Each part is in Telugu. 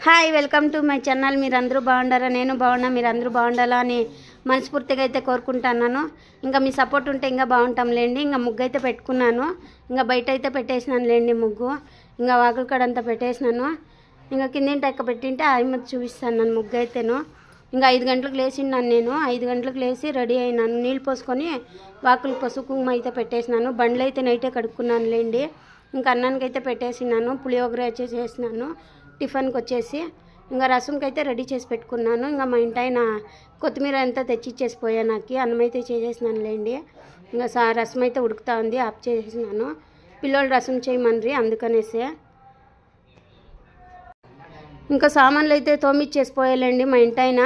Hi welcome to my channel. మీరందరూ బాగుండారా? నేను బాగున్నా, మీరందరూ బాగుండాలా అని మనస్ఫూర్తిగా అయితే కోరుకుంటున్నాను. ఇంకా మీ సపోర్ట్ ఉంటే ఇంకా బాగుంటాంలేండి. ఇంకా ముగ్గు అయితే పెట్టుకున్నాను, ఇంకా బయట అయితే పెట్టేసినాను లేండి. ముగ్గు ఇంకా వాకిలి కాడంతా పెట్టేసినాను. ఇంకా కిందింటి ఎక్క పెట్టింటే ఆయమ్మ చూపిస్తాను నన్ను ముగ్గు అయితేను. ఇంకా 5 గంటలకు లేచిన్నాను నేను. 5 గంటలకు లేచి రెడీ అయినాను. నీళ్ళు పోసుకొని వాకిలి పసుపు కుంకుమ అయితే పెట్టేసినాను. బండ్లు అయితే నైటే కడుక్కున్నాను లేండి. ఇంకా అన్నానికి అయితే పెట్టేసినాను. పులిహోర వచ్చి చేసినాను. టిఫిన్కి వచ్చేసి ఇంకా రసంకి అయితే రెడీ చేసి పెట్టుకున్నాను. ఇంకా మా ఇంటి ఆయన కొత్తిమీర అంతా తెచ్చిచ్చేసిపోయా. నాకు అన్నం అయితే చేసేసినాను లేండి. ఇంకా రసం అయితే ఉడుకుతా ఉంది, ఆఫ్ చేసేసినాను. పిల్లోళ్ళు రసం చేయమని అందుకనేసే ఇంకా సామాన్లు అయితే తోమిచ్చేసిపోయాలండి. మా ఇంటి ఆయన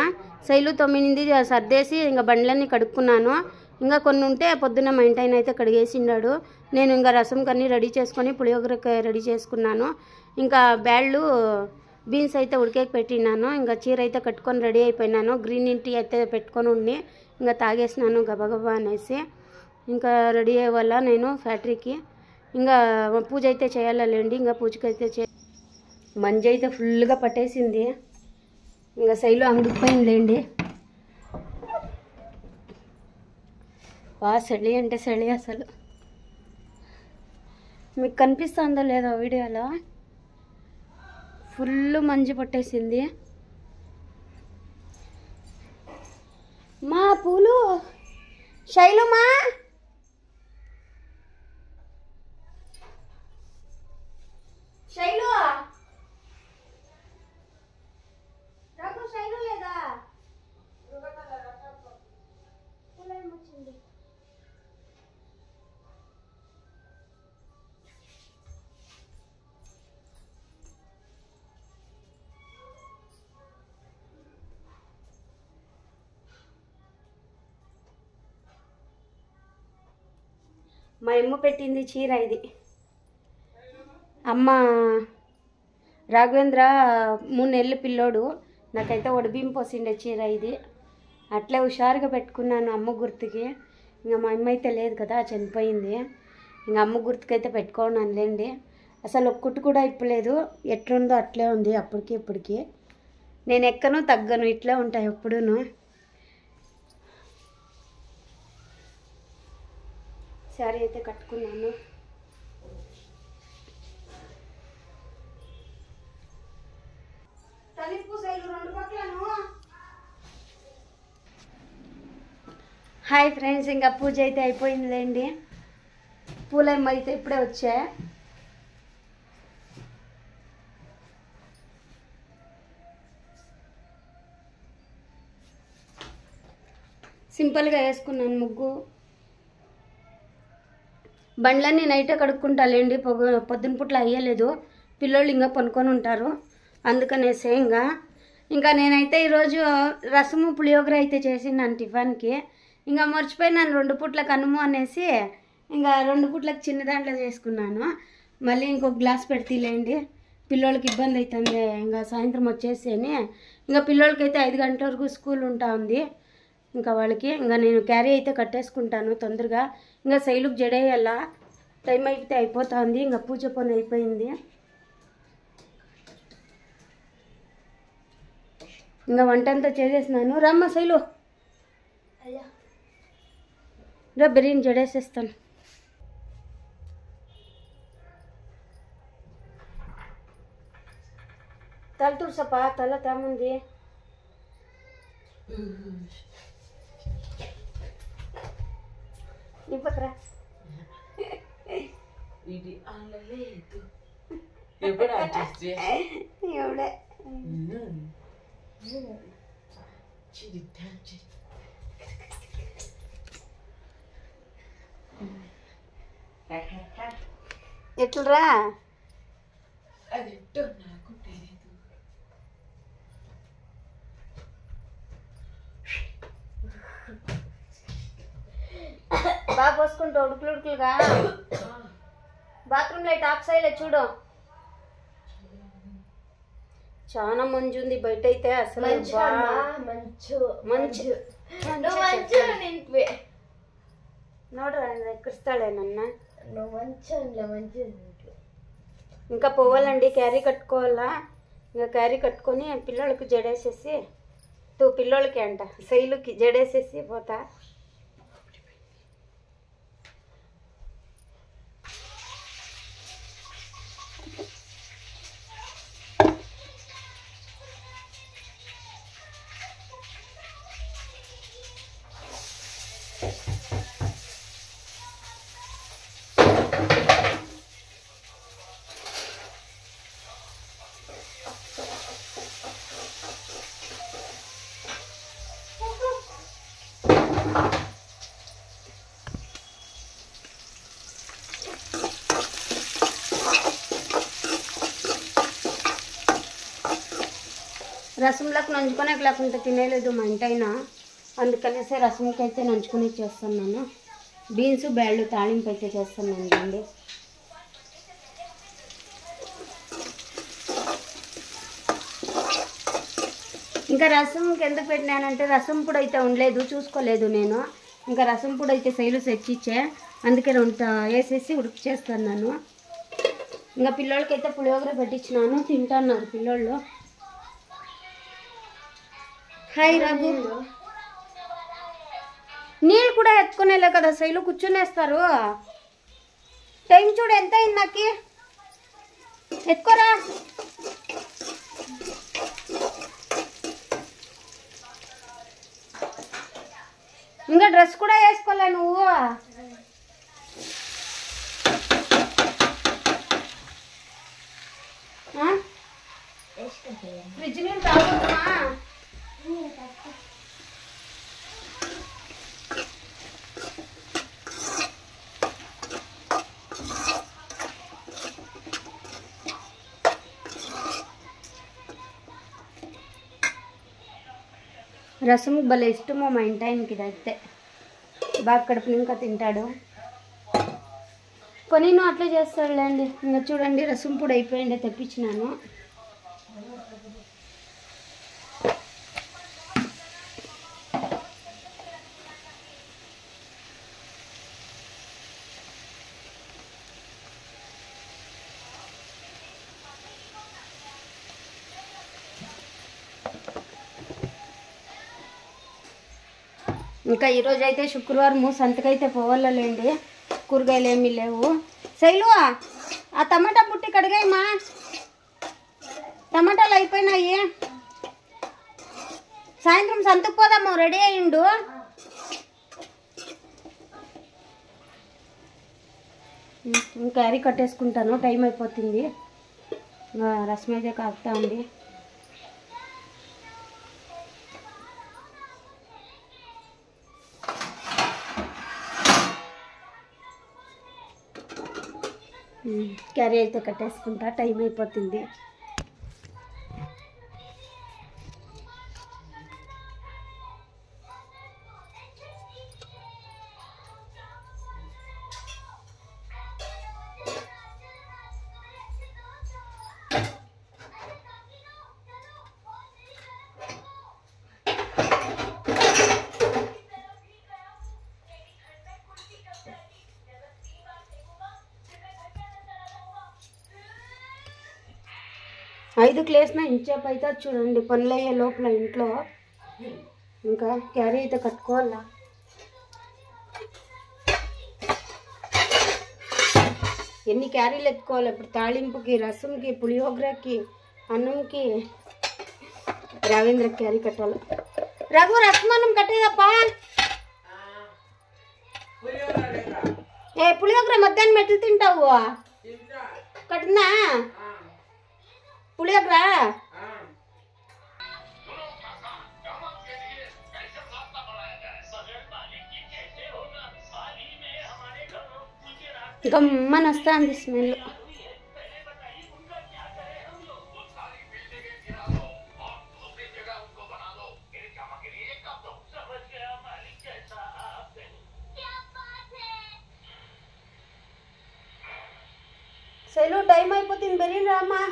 శైలు తొమ్మిది సర్దేసి ఇంకా బండ్లన్నీ కడుక్కున్నాను. ఇంకా కొన్ని ఉంటే పొద్దున్న మా ఇంటి ఆయన అయితే కడిగేసిండాడు. నేను ఇంకా రసం కన్నీ రెడీ చేసుకొని పులిహోరకి రెడీ చేసుకున్నాను. ఇంకా బ్యాళ్ళు బీన్స్ అయితే ఉడికేకి పెట్టినాను. ఇంకా చీర అయితే కట్టుకొని రెడీ అయిపోయినాను. గ్రీన్ టీ అయితే పెట్టుకొని ఉండి ఇంకా తాగేసినాను గబగబా అనేసి. ఇంకా రెడీ అయ్యేవాళ్ళ నేను ఫ్యాక్టరీకి. ఇంకా పూజ అయితే చేయాలండి. ఇంకా పూజకి అయితే మంజు అయితే ఫుల్గా పట్టేసింది. ఇంకా శైలు అంగిపోయిందిలేండి. చలి అంటే చలి అసలు. మీకు కనిపిస్తుందో లేదో వీడియోలో, ఫుల్ మంజు పట్టేసింది. మా పూలు శైలుమా శైలు నాకు శైలు లేదా వచ్చింది. మా అమ్మ పెట్టింది చీర ఇది. అమ్మ రాఘవేంద్ర 3 నెలల పిల్లోడు నాకైతే ఒడిబియ్యం పోసిండే చీర ఇది. అట్లే హుషారుగా పెట్టుకున్నాను అమ్మ గుర్తుకి. ఇంకా మా అమ్మ అయితే లేదు కదా, చనిపోయింది. ఇంకా అమ్మ గుర్తుకైతే పెట్టుకున్నాను లేండి. అసలు ఒక్కటి కూడా ఇప్పలేదు. ఎట్లుందో అట్లే ఉంది అప్పటికి ఇప్పటికి. నేను ఎక్కను తగ్గను, ఇట్లే ఉంటాయి ఎప్పుడూను. శారీ అయితే కట్టుకున్నాను. హాయ్ ఫ్రెండ్స్, ఇంకా పూజ అయితే అయిపోయిందిలేండి. పూలమ్మ అయితే ఇప్పుడే వచ్చా. సింపుల్గా వేసుకున్నాను ముగ్గు. బండ్లన్నీ నైటే కడుక్కుంటాలేండి. పొద్దున పుట్ల అయ్యలేదు, పిల్లోళ్ళు ఇంకా పనుకొని ఉంటారు అందుకనేసే. ఇంకా నేనైతే ఈరోజు రసము పులిహోర అయితే చేసినాను టిఫిన్కి. ఇంకా మర్చిపోయినాను 2 పూట్లకు అన్నము అనేసి ఇంకా 2 పూట్లకు చిన్న దాంట్లో చేసుకున్నాను. మళ్ళీ ఇంకొక గ్లాస్ పెడతీలేండి, పిల్లోళ్ళకి ఇబ్బంది అవుతుంది. ఇంకా సాయంత్రం వచ్చేసి అని ఇంకా పిల్లోళ్ళకైతే 5 గంటల వరకు స్కూల్ ఉంటా ఉంది. ఇంకా వాళ్ళకి ఇంకా నేను క్యారీ అయితే కట్టేసుకుంటాను తొందరగా. ఇంకా శైలుకి జడేయాల, టైం అయితే అయిపోతుంది. ఇంకా పూజ పని అయిపోయింది. ఇంకా వంట అంతా చేసేసినాను. రమ్మ శైలు రా, బిర్యానీ జడేసేస్తాను. తల తుడుసపా, తల తేముంది. ఇవ్వకరా ఎవడే ఎట్లరా బాగా పోసుకుంటా ఉడుకులుగా. బాత్రూమ్ లైట్ ఆఫ్ సైలే చూడు. చాలా మంజు ఉంది బయట అయితే. అసలు నోడరా ఎక్కడిస్తాడే నన్న. ఇంకా పోవాలండి, క్యారీ కట్టుకోవాలా. ఇంకా క్యారీ కట్టుకొని పిల్లలకి జడేసేసి పిల్లోళ్ళకి అంట శైలుకి జడేసేసి పోతా. రసంలోకి నంచుకొని లేకుంటే తినేలేదు మా ఇంటైనా, అందుకనేసి రసంకి అయితే నంచుకొని చేస్తున్నాను. బీన్స్ బ్యాళ్ళు తాళింపు అయితే చేస్తున్నాను అండి. ఇంకా రసంకి ఎందుకు పెట్టినానంటే రసం పొడి అయితే ఉండలేదు, చూసుకోలేదు నేను. ఇంకా రసం పొడి అయితే శైలు తెచ్చిచ్చే, అందుకే రెండు వేసేసి ఉడికి చేస్తున్నాను. ఇంకా పిల్లోళ్ళకైతే పులిహోర పెట్టించినాను, తింటున్నారు పిల్లోళ్ళు. హాయ్ రఘు. నీళ్ళు కూడా ఎత్తుకునేలే కదా శైలు, కూర్చునేస్తారు. టైం చూడు ఎంత అయింది నాకు, ఎత్తుకోరా. ఇంకా డ్రెస్ కూడా వేసుకోలే నువ్వు. ఫ్రిడ్జ్ నీళ్ళు తాగుతున్నా. రసం భలే ఇష్టమో మా ఇంటి ఆయనకి, ఇదైతే బాగా కడుపుని ఇంకా తింటాడు. కొనిను అట్లే చేస్తాడులేండి. ఇంకా చూడండి రసం పొడి అయిపోయింది, తెప్పించినాను. ఇంకా ఈరోజు అయితే శుక్రవారము, సంతకైతే పోవాలండి. కూరగాయలు ఏమీ లేవు. శైలు ఆ టమాటా పుట్టి కడిగాయమ్మా, టమాటాలు అయిపోయినాయి. సాయంత్రం సంతకు పోదాము, రెడీ అయ్యిండు. క్యారీ కట్టేసుకుంటాను, టైం అయిపోతుంది. రసం అయితే కాపుతా ఉంది. క్యారీ అయితే కట్టేసుకుంటా, టైం అయిపోతుంది. ఐదు క్లేసిన ఇంచేపు అయితే చూడండి, పనులు అయ్యే లోపల ఇంట్లో. ఇంకా క్యారీ అయితే కట్టుకోవాలా. ఎన్ని క్యారీలు ఎత్తుకోవాలి ఇప్పుడు, తాళింపుకి, రసంకి, పులిహోరకి, అన్నంకి. రావేంద్ర క్యారీ కట్టాలి. రఘు రసం అన్నం కట్టేదప్పా. పులిహోర మధ్యాహ్నం ఎట్లు తింటావు? కట్టినా పులిహోర. గమ్మని వస్తుంది స్మెల్. శైలు టైం అయిపోతుంది, బెరీ రామా.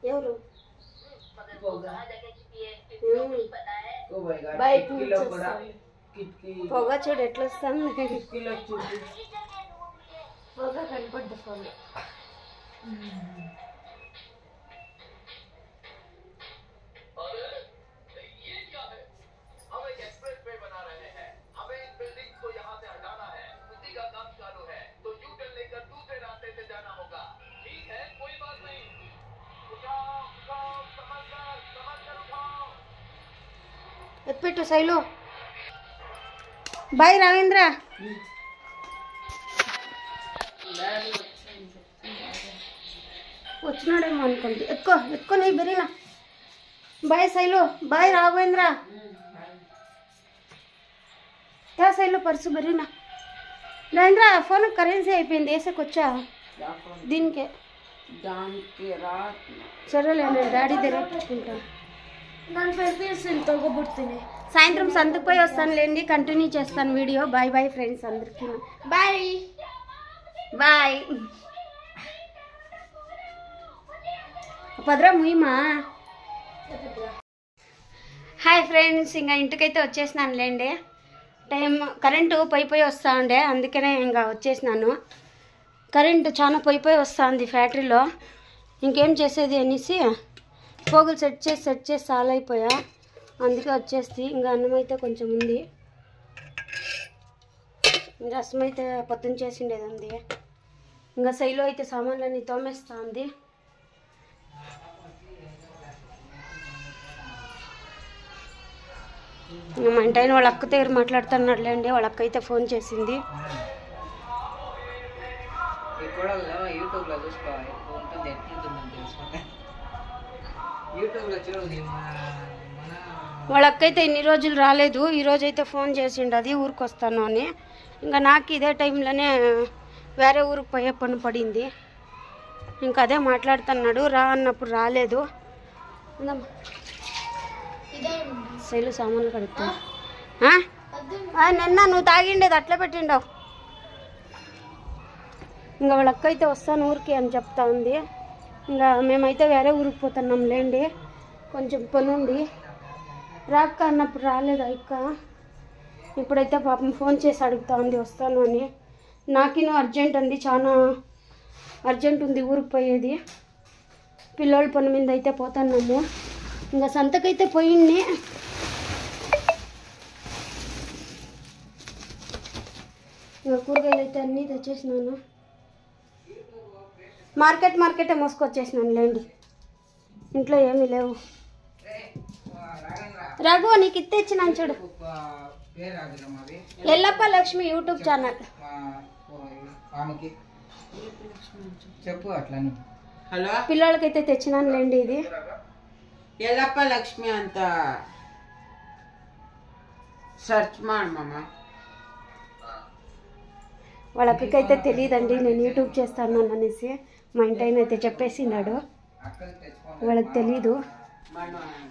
ఎవరు పొగ చూడు ఎట్లా వస్తాను పొగ కనపడ్డ పొగ ఎప్పెట్టు శైలు బాయ్ రావేంద్ర వచ్చినాడేమో అనుకోండి ఎక్కువ నీ బెరీనా బాయ్ శైలు బాయ్ రాఘవేంద్ర क्या శైలు పర్సు బెరీనా రావేంద్ర ఫోన్ కరెన్సీ అయిపోయింది వేసేకొచ్చా దీనికే సరేలే నేను డాడీ దగ్గర పెట్టుకుంటాను దాని పేరు తగ్గబుడుతుంది సాయంత్రం సంతకు పోయి వస్తానులేండి కంటిన్యూ చేస్తాను వీడియో బాయ్ బాయ్ ఫ్రెండ్స్ అందరికీ బాయ్ బాయ్ పదరా ముయ్యమా హాయ్ ఫ్రెండ్స్ ఇంకా ఇంటికైతే వచ్చేసినానులేండి టైం కరెంటు పోయి వస్తూ ఉండే అందుకనే ఇంకా వచ్చేసినాను కరెంటు చాలా పోయి వస్తూ ఉంది ఫ్యాక్టరీలో ఇంకేం చేసేది అనేసి పోగులు సెట్ చేసి చాలా అయిపోయా అందుకే వచ్చేసి ఇంకా అన్నం అయితే కొంచెం ఉంది రసం అయితే పొద్దున చేసిండేది ఉంది ఇంకా శైలు అయితే సామాన్లన్నీ తోమేస్తా ఉంది ఇంకా మా ఇంటి ఆయన వాళ్ళ అక్క దగ్గర మాట్లాడుతున్నాడులేండి వాళ్ళ అక్క అయితే ఫోన్ చేసింది వాళ్ళ అక్క అయితే ఇన్ని రోజులు రాలేదు ఈరోజు అయితే ఫోన్ చేసిండు అది ఊరికి వస్తాను అని ఇంకా నాకు ఇదే టైంలోనే వేరే ఊరికి పోయే పని పడింది ఇంకా అదే మాట్లాడుతున్నాడు రా అన్నప్పుడు రాలేదు శైలు సామాన్లు కడుగుతా నిన్న నువ్వు తాగిండేది అట్లా పెట్టిండవు ఇంకా వాళ్ళ అక్క అయితే వస్తాను ఊరికి అని చెప్తా ఉంది ఇంకా మేమైతే వేరే ఊరికి పోతున్నాం లేండి కొంచెం పని ఉంది రాక్క అన్నప్పుడు రాలేదు అక్క ఇప్పుడైతే పాపం ఫోన్ చేసి అడుగుతా ఉంది వస్తాను అని నాకిను అర్జెంట్ ఉంది చాలా అర్జెంట్ ఉంది ఊరికి పోయేది పిల్లోళ్ళ పని మీద అయితే పోతున్నాము ఇంకా సంతకైతే పోయింది ఇంకా కూరగాయలు అయితే అన్నీ తెచ్చేసినాను మార్కెటే మోసుకొచ్చేసినాను లేండి ఇంట్లో ఏమీ లేవు రఘు నీకు ఇచ్చేచ్చినాను చూడు ఎల్లప్ప లక్ష్మి యూట్యూబ్ ఛానల్ చెప్పు అట్లని హలో పిల్లలకైతే తెచ్చినాను లేండి ఇది ఎల్లప్ప లక్ష్మి ಅಂತ ಸರ್ಚ್ ಮಾಡಿ మామ వాళ్ళ అక్కకైతే తెలియదండి నేను యూట్యూబ్ చేస్తాను అనేసి మా ఇంటి ఆయన అయితే చెప్పేసినాడు వాళ్ళకి తెలీదు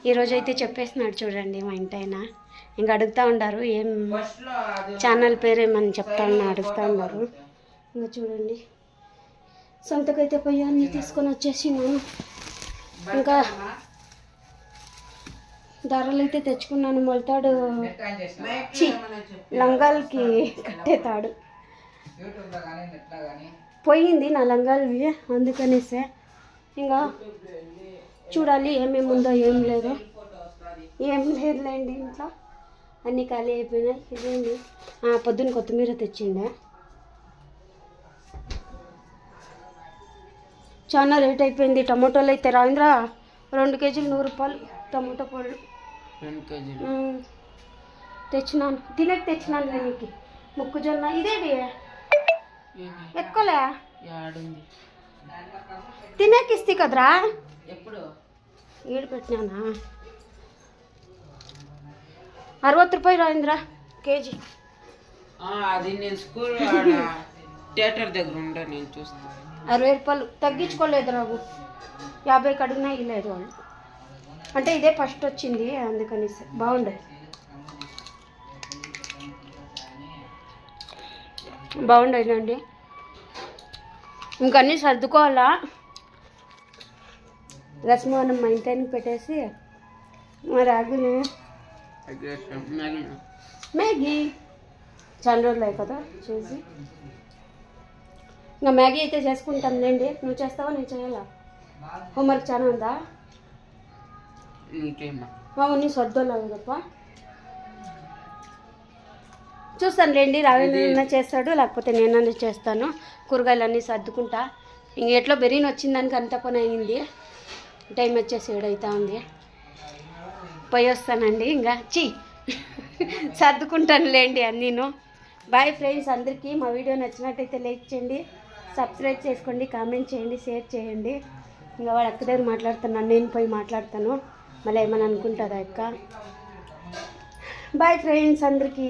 ఈరోజు అయితే చెప్పేసినాడు చూడండి మా ఇంటి ఆయన ఇంకా అడుగుతూ ఉంటారు ఏం ఛానల్ పేరు ఏమని చెప్తా అడుగుతూ ఉన్నారు ఇంకా చూడండి సొంతకైతే పోయి అన్నీ తీసుకొని వచ్చేసి నేను ఇంకా ధరలు అయితే తెచ్చుకున్నాను మొలతాడు లంగాలకి కట్టేతాడు పోయింది నా లంగాలవి అందుకనేసే ఇంకా చూడాలి ఏమేమి ఉందో ఏం లేదులేండి ఇంట్లో అన్నీ ఖాళీ అయిపోయినాయి ఇదేంటి పొద్దున్న కొత్తిమీర తెచ్చిండే చాలా రేట్ అయిపోయింది టమాటోలు అయితే రాంద్ర 2 కేజీలు 100 రూపాయలు టమాటో పళ్ళు 2 కేజీలు తెచ్చినాను తెచ్చినాను నీకు మొక్కజొన్న ఇదేవి ఎత్తుకోలే తినేకి ఇస్తే కదరా ఎప్పుడు ఏడు పెట్టినానా 60 రూపాయలు రాయింద్రా కేజీ అది నేను స్కూల్ థియేటర్ దగ్గర ఉండే నేను చూస్తాను 60 రూపాయలు తగ్గించుకోలేదు రావు 50 కడిగినా ఇవ్వలేదు వాళ్ళు అంటే ఇదే ఫస్ట్ వచ్చింది అందుకని బాగుండదు బాగుండేదండి ఇంకన్నీ సర్దుకోవాలా రసమోహనం మా ఇంటానికి పెట్టేసి మా రాగులు మ్యాగీ చాలా రోజులు అయ్యి కదా చేసి ఇంకా మ్యాగీ అయితే చేసుకుంటాంలేండి. నువ్వు చేస్తావా నేను చేయాలా? హోంవర్క్ చాలా ఉందా? అవన్నీ సర్దోలేవు తప్ప చూస్తానులేండి. రావేంద్ర చేస్తాడు లేకపోతే నేనన్నా చేస్తాను. కూరగాయలన్నీ సర్దుకుంటా. ఇంక ఎట్లా బెరీన్ వచ్చిందానికి అంత పని అయింది. టైం వచ్చేసి 7 అవుతా ఉంది. పోయి వస్తానండి. ఇంకా సర్దుకుంటానులేండి అన్నీను. బాయ్ ఫ్రెండ్స్ అందరికీ. మా వీడియో నచ్చినట్టయితే లైక్ చేయండి, సబ్స్క్రైబ్ చేసుకోండి, కామెంట్ చేయండి, షేర్ చేయండి. ఇంకా వాడు అక్క దగ్గర మాట్లాడుతున్నాను, నేను పోయి మాట్లాడతాను. మళ్ళీ ఏమైనా అనుకుంటుందా అక్క? బాయ్ ఫ్రెండ్స్ అందరికీ.